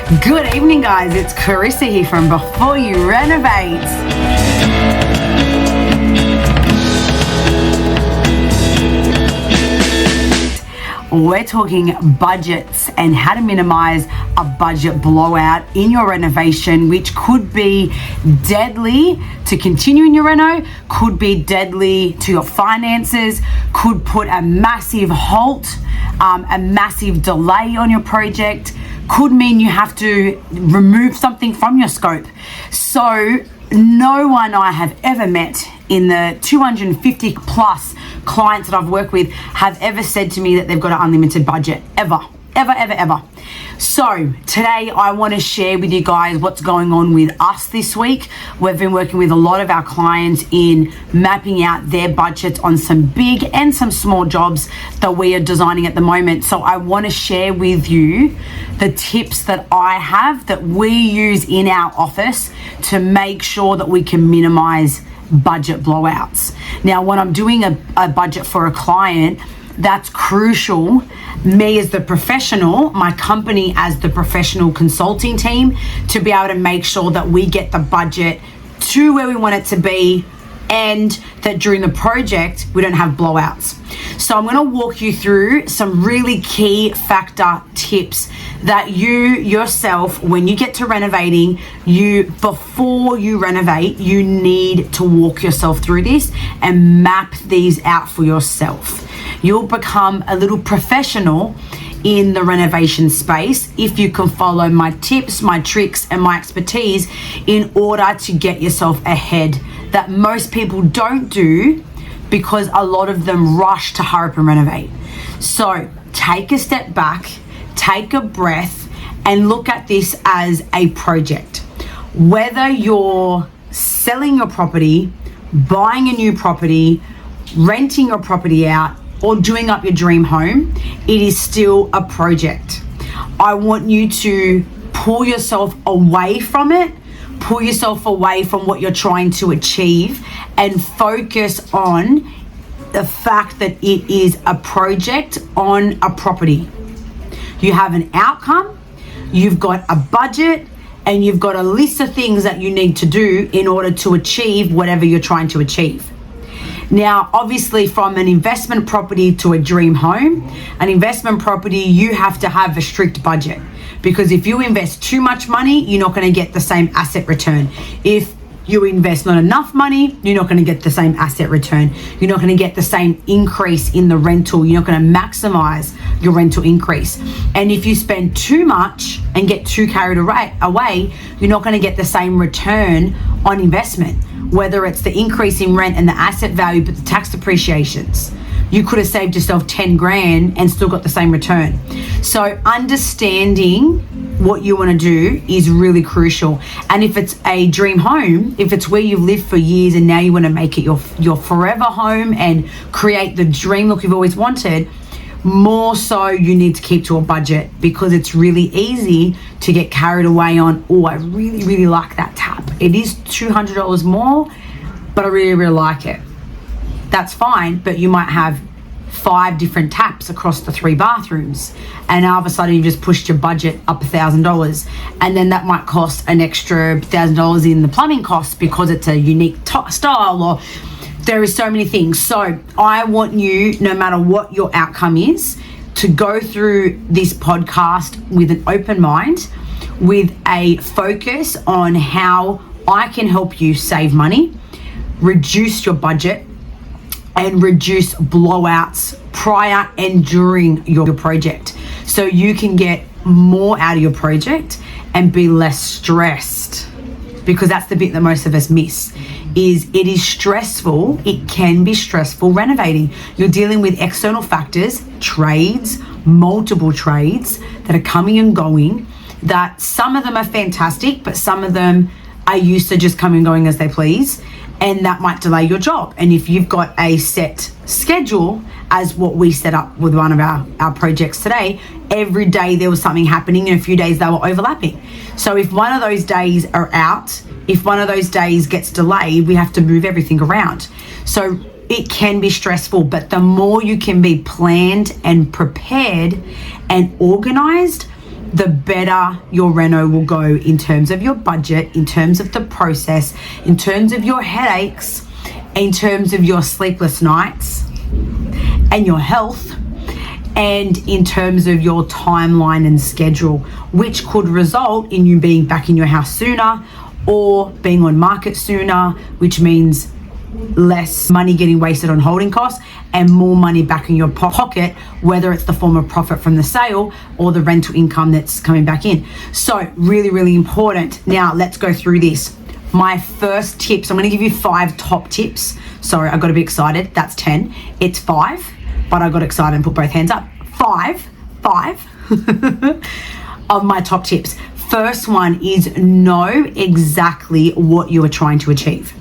Good evening, guys. It's Carissa here from Before You Renovate. We're talking budgets and how to minimize a budget blowout in your renovation, which could be deadly to continue in your reno, could be deadly to your finances, could put a massive halt, a massive delay on your project, could mean you have to remove something from your scope. So no one I have ever met in the 250 plus clients that I've worked with have ever said to me that they've got an unlimited budget, ever. So today I want to share with you guys what's going on with us this week. We've been working with a lot of our clients in mapping out their budgets on some big and some small jobs that we are designing at the moment. So I want to share with you the tips that I have that we use in our office to make sure that we can minimize budget blowouts. Now, when I'm doing a budget for a client, that's crucial. Me as the professional, my company as the professional consulting team, to be able to make sure that we get the budget to where we want it to be and that during the project we don't have blowouts. So I'm going to walk you through some really key factor tips that you yourself, when you get to renovating, before you renovate, you need to walk yourself through this and map these out for yourself. You'll become a little professional in the renovation space if you can follow my tips, my tricks, and my expertise in order to get yourself ahead, that most people don't do because a lot of them rush to hurry up and renovate. So take a step back, take a breath, and look at this as a project. Whether you're selling your property, buying a new property, renting your property out, or doing up your dream home, it is still a project. I want you to pull yourself away from it, pull yourself away from what you're trying to achieve, and focus on the fact that it is a project on a property. You have an outcome, you've got a budget, and you've got a list of things that you need to do in order to achieve whatever you're trying to achieve. Now, obviously, from an investment property to a dream home, an investment property, you have to have a strict budget, because if you invest too much money, you're not going to get the same asset return. If you invest not enough money, you're not going to get the same asset return. You're not going to get the same increase in the rental. You're not going to maximize your rental increase. And if you spend too much and get too carried away, you're not going to get the same return on investment, whether it's the increase in rent and the asset value, but the tax depreciations. You could have saved yourself 10 grand and still got the same return. So understanding what you want to do is really crucial. And if it's a dream home, if it's where you've lived for years and now you want to make it your forever home and create the dream look you've always wanted, more so you need to keep to a budget, because it's really easy to get carried away on, oh, I really like that tap. It is $200 more, but I really like it. That's fine, but you might have 5 different taps across the 3 bathrooms, and all of a sudden you just pushed your budget up $1,000, and then that might cost an extra $1,000 in the plumbing costs because it's a unique style, or there is so many things. So I want you, no matter what your outcome is, to go through this podcast with an open mind, with a focus on how I can help you save money, reduce your budget, and reduce blowouts prior and during your project, so you can get more out of your project and be less stressed. Because that's the bit that most of us miss, is it is stressful. It can be stressful renovating. You're dealing with external factors, trades, multiple trades that are coming and going, that some of them are fantastic, but some of them are used to just coming and going as they please, and that might delay your job. And if you've got a set schedule, as what we set up with one of our projects today, every day there was something happening, and a few days they were overlapping. So if one of those days are out, if one of those days gets delayed, we have to move everything around. So it can be stressful, but the more you can be planned and prepared and organized, the better your reno will go in terms of your budget, in terms of the process, in terms of your headaches, in terms of your sleepless nights and your health, and in terms of your timeline and schedule, which could result in you being back in your house sooner or being on market sooner, which means less money getting wasted on holding costs and more money back in your pocket, whether it's the form of profit from the sale or the rental income that's coming back in. So really, really important. Now let's go through this. My first tips, I'm going to give you 5 top tips. Sorry, I got a bit excited. That's 10. It's 5, but I got excited and put both hands up. 5 of my top tips. First one is know exactly what you are trying to achieve.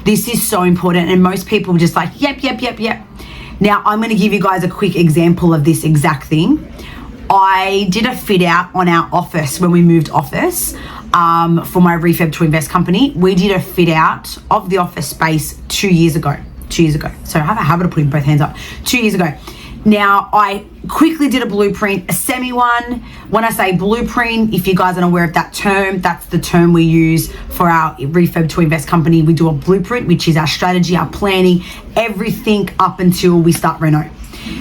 This is so important, and most people are just like, yep. Now, I'm going to give you guys a quick example of this exact thing. I did a fit out on our office when we moved office for my refurb to invest company. We did a fit out of the office space 2 years ago. So I have a habit of putting both hands up. 2 years ago. Now, I quickly did a blueprint, a semi one. When I say blueprint, if you guys aren't aware of that term, that's the term we use for our refurb to invest company. We do a blueprint, which is our strategy, our planning, everything up until we start reno.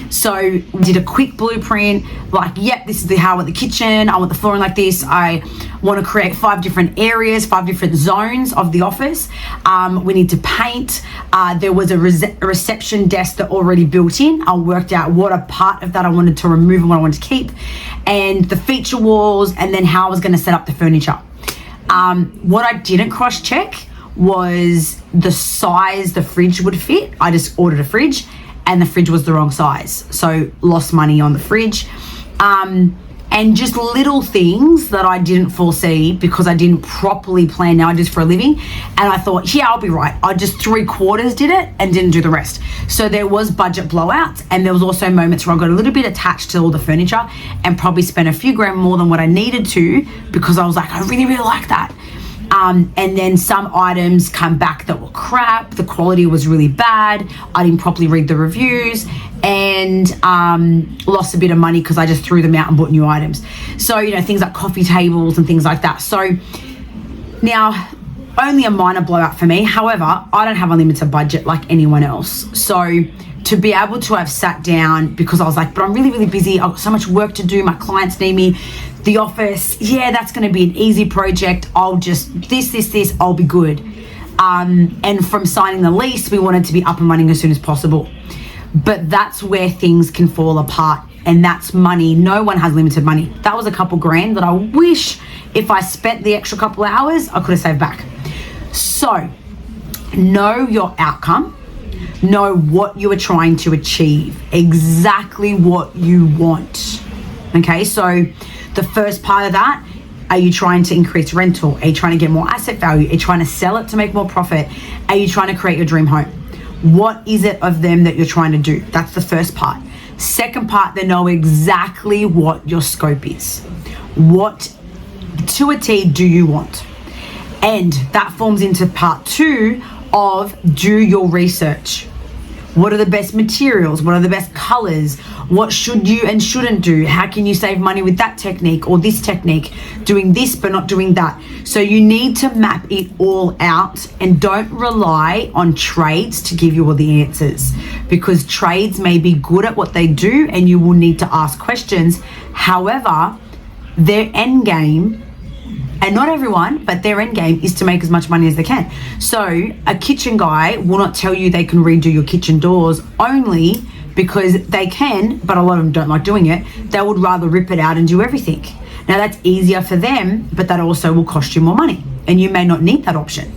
So we did a quick blueprint, like, yep, this is how I want the kitchen. I want the flooring like this. I want to create 5 different areas, 5 different zones of the office. We need to paint. There was a reception desk that already built in. I worked out what a part of that I wanted to remove and what I wanted to keep, and the feature walls, and then how I was going to set up the furniture. What I didn't cross-check was the size the fridge would fit. I just ordered a fridge, and the fridge was the wrong size, so lost money on the fridge. And just little things that I didn't foresee because I didn't properly plan. Now I do this for a living, and I thought, yeah, I'll be right. I just 3/4 did it and didn't do the rest. So there was budget blowouts, and there was also moments where I got a little bit attached to all the furniture and probably spent a few grand more than what I needed to, because I was like, I really, really like that. And then some items come back that were crap. The quality was really bad. I didn't properly read the reviews, and lost a bit of money because I just threw them out and bought new items. So, things like coffee tables and things like that. So now, only a minor blowout for me. However, I don't have unlimited budget like anyone else. So to be able to have sat down, because I was like, but I'm really, really busy. I've got so much work to do. My clients need me. The office, yeah, that's going to be an easy project. I'll just this, I'll be good. And from signing the lease, we wanted to be up and running as soon as possible. But that's where things can fall apart, and that's money. No one has limited money. That was a couple grand that I wish if I spent the extra couple hours, I could have saved back. So know your outcome. Know what you are trying to achieve, exactly what you want. Okay, so the first part of that, are you trying to increase rental? Are you trying to get more asset value? Are you trying to sell it to make more profit? Are you trying to create your dream home? What is it of them that you're trying to do? That's the first part. Second part, they know exactly what your scope is. What to a T do you want? And that forms into part 2 of do your research. What are the best materials? What are the best colors? What should you and shouldn't do? How can you save money with that technique or this technique? Doing this but not doing that. So you need to map it all out, and don't rely on trades to give you all the answers, because trades may be good at what they do and you will need to ask questions. However, their end game, and not everyone, but their end game is to make as much money as they can. So a kitchen guy will not tell you they can redo your kitchen doors only because they can, but a lot of them don't like doing it. They would rather rip it out and do everything. Now that's easier for them, but that also will cost you more money, and you may not need that option.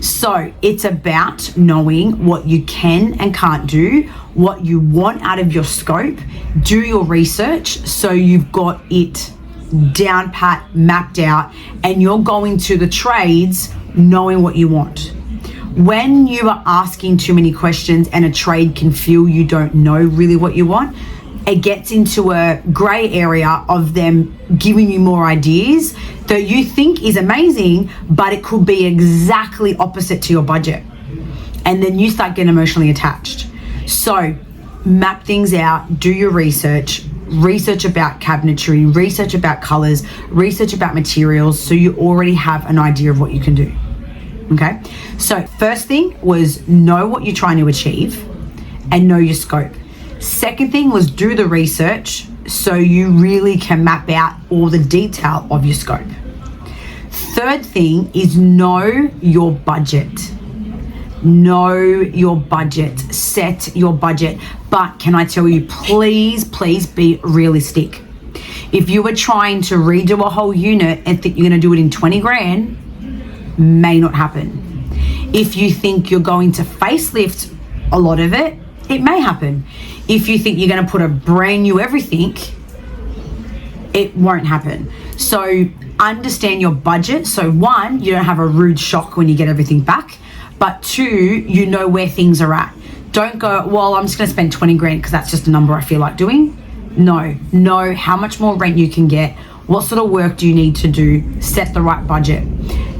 So it's about knowing what you can and can't do, what you want out of your scope. Do your research so you've got it down pat, mapped out, and you're going to the trades knowing what you want. When you are asking too many questions and a trade can feel you don't know really what you want, it gets into a gray area of them giving you more ideas that you think is amazing, but it could be exactly opposite to your budget. And then you start getting emotionally attached. So map things out, do your research, research about cabinetry, research about colors, research about materials, so you already have an idea of what you can do. Okay, so first thing was know what you're trying to achieve and know your scope. Second thing was do the research so you really can map out all the detail of your scope. Third thing is know your budget. Know your budget, set your budget. But can I tell you, please be realistic. If you were trying to redo a whole unit and think you're gonna do it in 20 grand, may not happen. If you think you're going to facelift a lot of it, it may happen. If you think you're gonna put a brand new everything, it won't happen. So understand your budget. So one, you don't have a rude shock when you get everything back. But two, you know where things are at. Don't go, well, I'm just gonna spend 20 grand because that's just a number I feel like doing. No, know how much more rent you can get. What sort of work do you need to do? Set the right budget.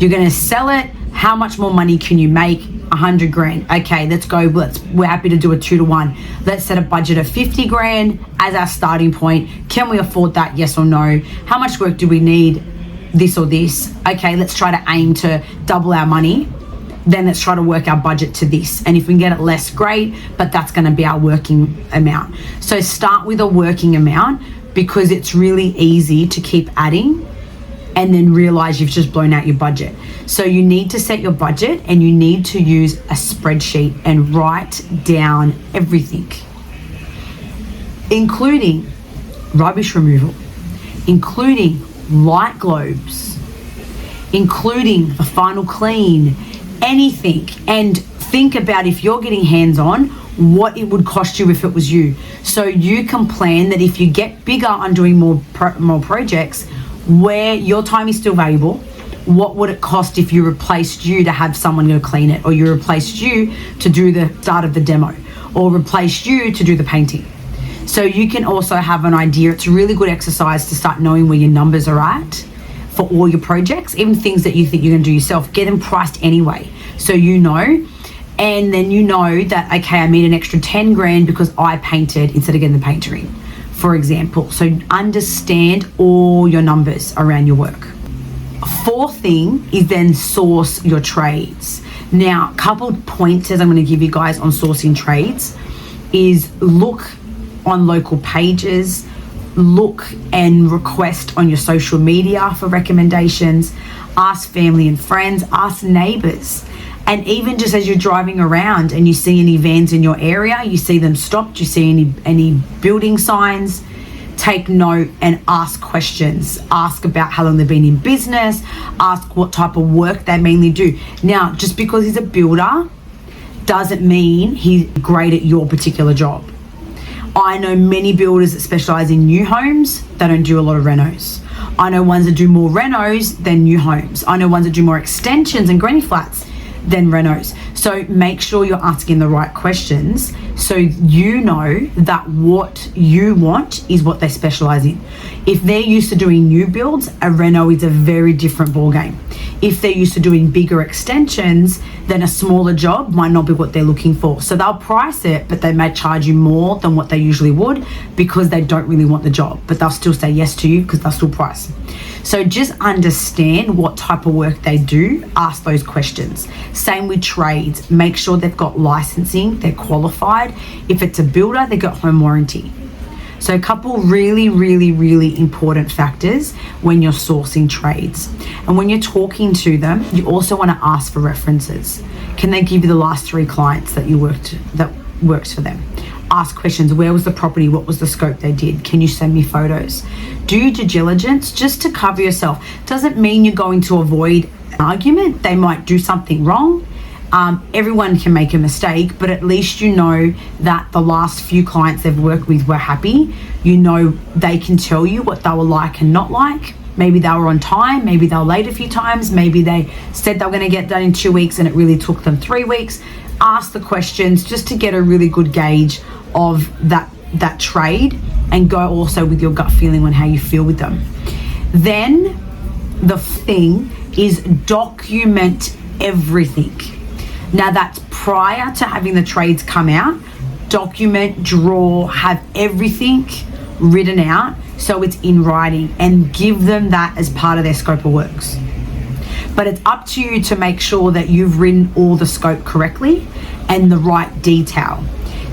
You're gonna sell it. How much more money can you make? 100 grand. Okay, let's go. We're happy to do a 2-to-1. Let's set a budget of 50 grand as our starting point. Can we afford that? Yes or no? How much work do we need? This or this. Okay, let's try to aim to double our money. Then let's try to work our budget to this. And if we can get it less, great, but that's gonna be our working amount. So start with a working amount because it's really easy to keep adding and then realize you've just blown out your budget. So you need to set your budget and you need to use a spreadsheet and write down everything, including rubbish removal, including light globes, including the final clean, anything. And think about, if you're getting hands-on, what it would cost you if it was you. So you can plan that if you get bigger on doing more projects where your time is still valuable, what would it cost if you replaced you to have someone go clean it, or you replaced you to do the start of the demo, or replaced you to do the painting. So you can also have an idea. It's a really good exercise to start knowing where your numbers are at for all your projects, even things that you think you're gonna do yourself. Get them priced anyway, so you know. And then you know that, okay, I need an extra 10 grand because I painted instead of getting the painter in, for example. So understand all your numbers around your work. Fourth thing is then source your trades. Now, a couple of pointers I'm going to give you guys on sourcing trades is look on local pages, look and request on your social media for recommendations, ask family and friends, ask neighbors. And even just as you're driving around and you see any vans in your area, you see them stopped, you see any building signs, take note and ask questions. Ask about how long they've been in business, ask what type of work they mainly do. Now, just because he's a builder doesn't mean he's great at your particular job. I know many builders that specialize in new homes, they don't do a lot of renos. I know ones that do more renos than new homes. I know ones that do more extensions and granny flats than renos. So make sure you're asking the right questions so you know that what you want is what they specialize in. If they're used to doing new builds, a reno is a very different ballgame. If they're used to doing bigger extensions, then a smaller job might not be what they're looking for. So they'll price it, but they may charge you more than what they usually would because they don't really want the job, but they'll still say yes to you because they'll still price. So just understand what type of work they do, ask those questions. Same with trades, make sure they've got licensing, they're qualified. If it's a builder, they've got home warranty. So a couple really important factors when you're sourcing trades. And when you're talking to them, you also want to ask for references. Can they give you the last 3 clients that works for them? Ask questions. Where was the property? What was the scope they did? Can you send me photos? Do due diligence just to cover yourself. Doesn't mean you're going to avoid an argument. They might do something wrong. Everyone can make a mistake, but at least you know that the last few clients they've worked with were happy. You know they can tell you what they were like and not like. Maybe they were on time, maybe they were late a few times, maybe they said they were going to get done in 2 weeks and it really took them 3 weeks. Ask the questions just to get a really good gauge of that trade, and go also with your gut feeling on how you feel with them. Then the thing is document everything. Now that's prior to having the trades come out. Document, draw, have everything written out so it's in writing, and give them that as part of their scope of works. But it's up to you to make sure that you've written all the scope correctly and the right detail.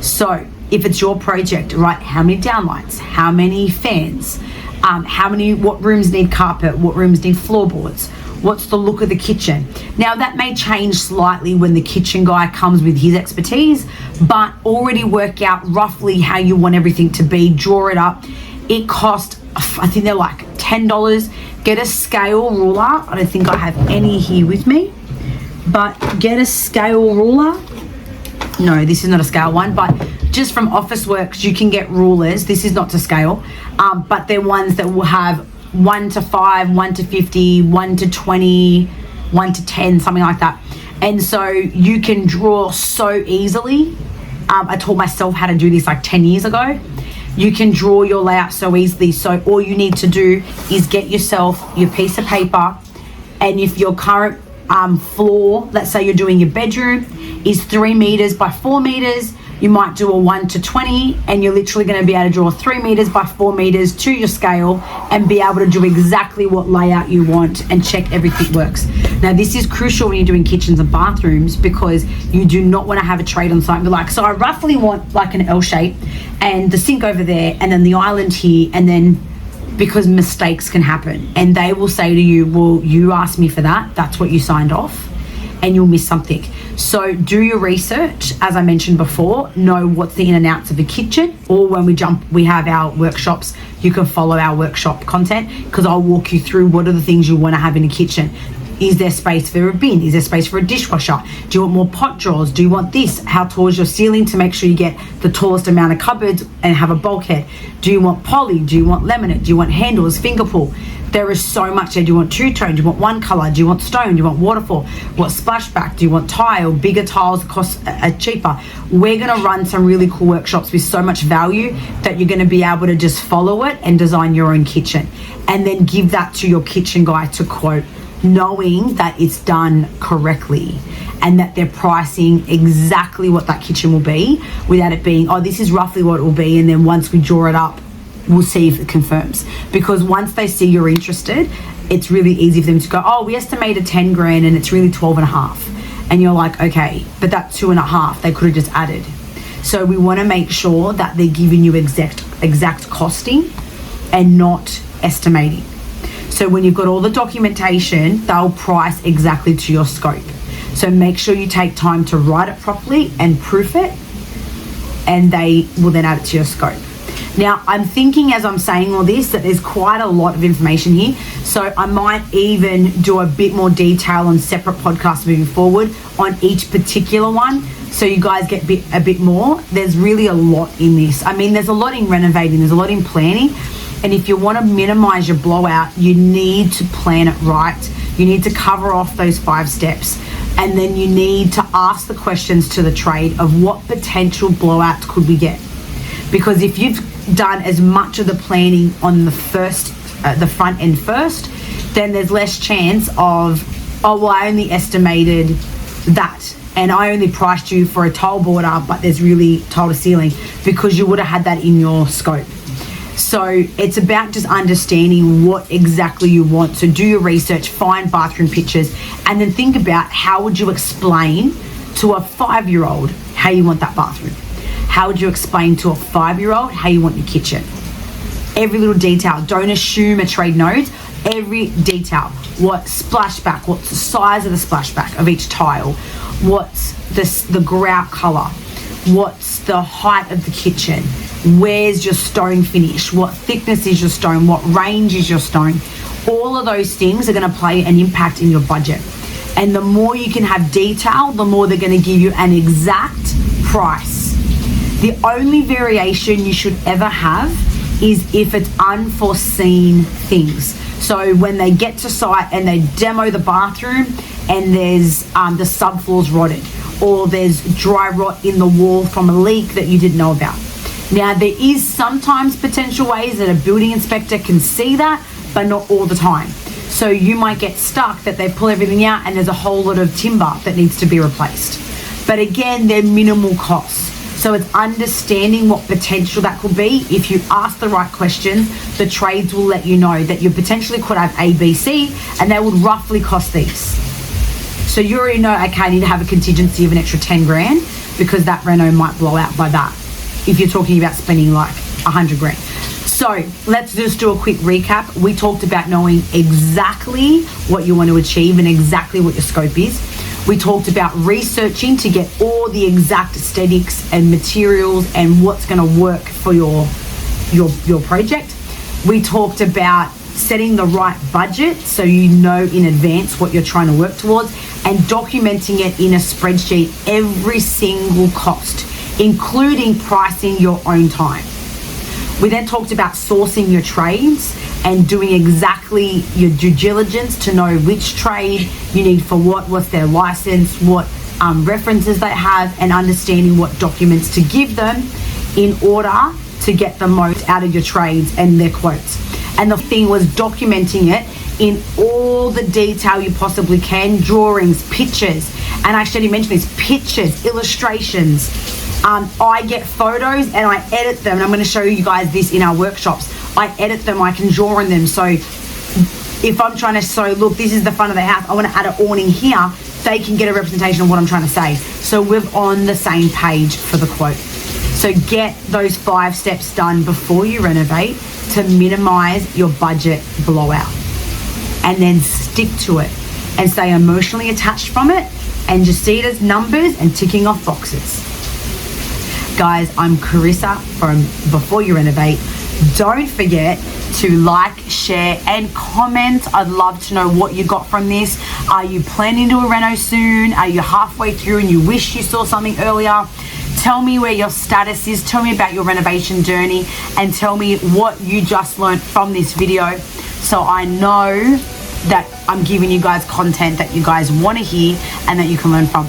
So if it's your project, write how many downlights, how many fans, what rooms need carpet, what rooms need floorboards, what's the look of the kitchen. Now that may change slightly when the kitchen guy comes with his expertise, but already work out roughly how you want everything to be, draw it up. It costs, I think they're like $10. Get a scale ruler. I don't think I have any here with me, but get a scale ruler. No, this is not a scale one, but just from Officeworks, you can get rulers. This is not to scale, but they're ones that will have 1 to 5, 1 to 50, 1 to 20, 1 to 10, something like that. And so you can draw so easily. I taught myself how to do this like 10 years ago. You can draw your layout so easily. So all you need to do is get yourself your piece of paper, and if your current floor, let's say you're doing your bedroom, is 3 meters by 4 meters, you might do a 1 to 20, and you're literally going to be able to draw 3 meters by 4 meters to your scale and be able to do exactly what layout you want and check everything works. Now, this is crucial when you're doing kitchens and bathrooms, because you do not want to have a trade on site and be like, so I roughly want like an L shape and the sink over there and then the island here, and then because mistakes can happen and they will say to you, well, you asked me for that, that's what you signed off, and you'll miss something. So do your research, as I mentioned before, know what's the in and outs of the kitchen, or when we have our workshops, you can follow our workshop content, because I'll walk you through what are the things you want to have in a kitchen. Is there space for a bin? Is there space for a dishwasher? Do you want more pot drawers? Do you want this? How tall is your ceiling to make sure you get the tallest amount of cupboards and have a bulkhead? Do you want poly? Do you want laminate? Do you want handles, finger pull? There is so much there. Do you want two-tone? Do you want one color? Do you want stone? Do you want waterfall? What splashback? Do you want tile? Bigger tiles cost cheaper. We're gonna run some really cool workshops with so much value that you're gonna be able to just follow it and design your own kitchen, and then give that to your kitchen guy to quote, knowing that it's done correctly and that they're pricing exactly what that kitchen will be, without it being, oh, this is roughly what it will be, and then once we draw it up, we'll see if it confirms. Because once they see you're interested, it's really easy for them to go, oh, we estimated 10 grand and it's really 12 and a half. And you're like, okay, but that 2.5, they could have just added. So we want to make sure that they're giving you exact costing and not estimating. So when you've got all the documentation, they'll price exactly to your scope. So make sure you take time to write it properly and proof it, and they will then add it to your scope. Now, I'm thinking as I'm saying all this that there's quite a lot of information here. So I might even do a bit more detail on separate podcasts moving forward on each particular one, so you guys get a bit more. There's really a lot in this. I mean, there's a lot in renovating, there's a lot in planning. And if you want to minimize your blowout, you need to plan it right. You need to cover off those 5 steps. And then you need to ask the questions to the trade of what potential blowouts could we get. Because if you've done as much of the planning on the front end first, then there's less chance of, oh, well, I only estimated that, and I only priced you for a tile border, but there's really tile to ceiling, because you would have had that in your scope. So it's about just understanding what exactly you want. So do your research, find bathroom pictures, and then think about how would you explain to a 5-year-old how you want that bathroom. How would you explain to a 5-year-old how you want your kitchen? Every little detail. Don't assume a trade knows. Every detail. What splashback? What's the size of the splashback of each tile? What's the grout color? What's the height of the kitchen? Where's your stone finish? What thickness is your stone? What range is your stone? All of those things are going to play an impact in your budget. And the more you can have detail, the more they're going to give you an exact price. The only variation you should ever have is if it's unforeseen things. So when they get to site and they demo the bathroom and there's the subfloor's rotted, or there's dry rot in the wall from a leak that you didn't know about. Now, there is sometimes potential ways that a building inspector can see that, but not all the time. So you might get stuck that they pull everything out and there's a whole lot of timber that needs to be replaced. But again, they're minimal costs. So it's understanding what potential that could be. If you ask the right questions, the trades will let you know that you potentially could have A, B, C, and they would roughly cost these. So you already know, okay, I need to have a contingency of an extra 10 grand because that reno might blow out by that, if you're talking about spending like 100 grand. So let's just do a quick recap. We talked about knowing exactly what you want to achieve and exactly what your scope is. We talked about researching to get all the exact aesthetics and materials and what's going to work for your project. We talked about setting the right budget so you know in advance what you're trying to work towards, and documenting it in a spreadsheet, every single cost, including pricing your own time. We then talked about sourcing your trades and doing exactly your due diligence to know which trade you need for what's their license, what references they have, and understanding what documents to give them in order to get the most out of your trades and their quotes. And the thing was documenting it in all the detail you possibly can, drawings, pictures, and I actually mentioned this, pictures, illustrations. I get photos and I edit them, and I'm going to show you guys this in our workshops. I edit them, I can draw on them. So if I'm trying to show, look, this is the front of the house, I want to add an awning here, they can get a representation of what I'm trying to say. So we're on the same page for the quote. So get those 5 steps done before you renovate to minimize your budget blowout, and then stick to it and stay emotionally attached from it and just see it as numbers and ticking off boxes. Guys, I'm Carissa from Before You Renovate. Don't forget to like, share, and comment. I'd love to know what you got from this. Are you planning to do a reno soon? Are you halfway through and you wish you saw something earlier? Tell me where your status is. Tell me about your renovation journey, and tell me what you just learned from this video, so I know that I'm giving you guys content that you guys want to hear and that you can learn from.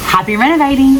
Happy renovating.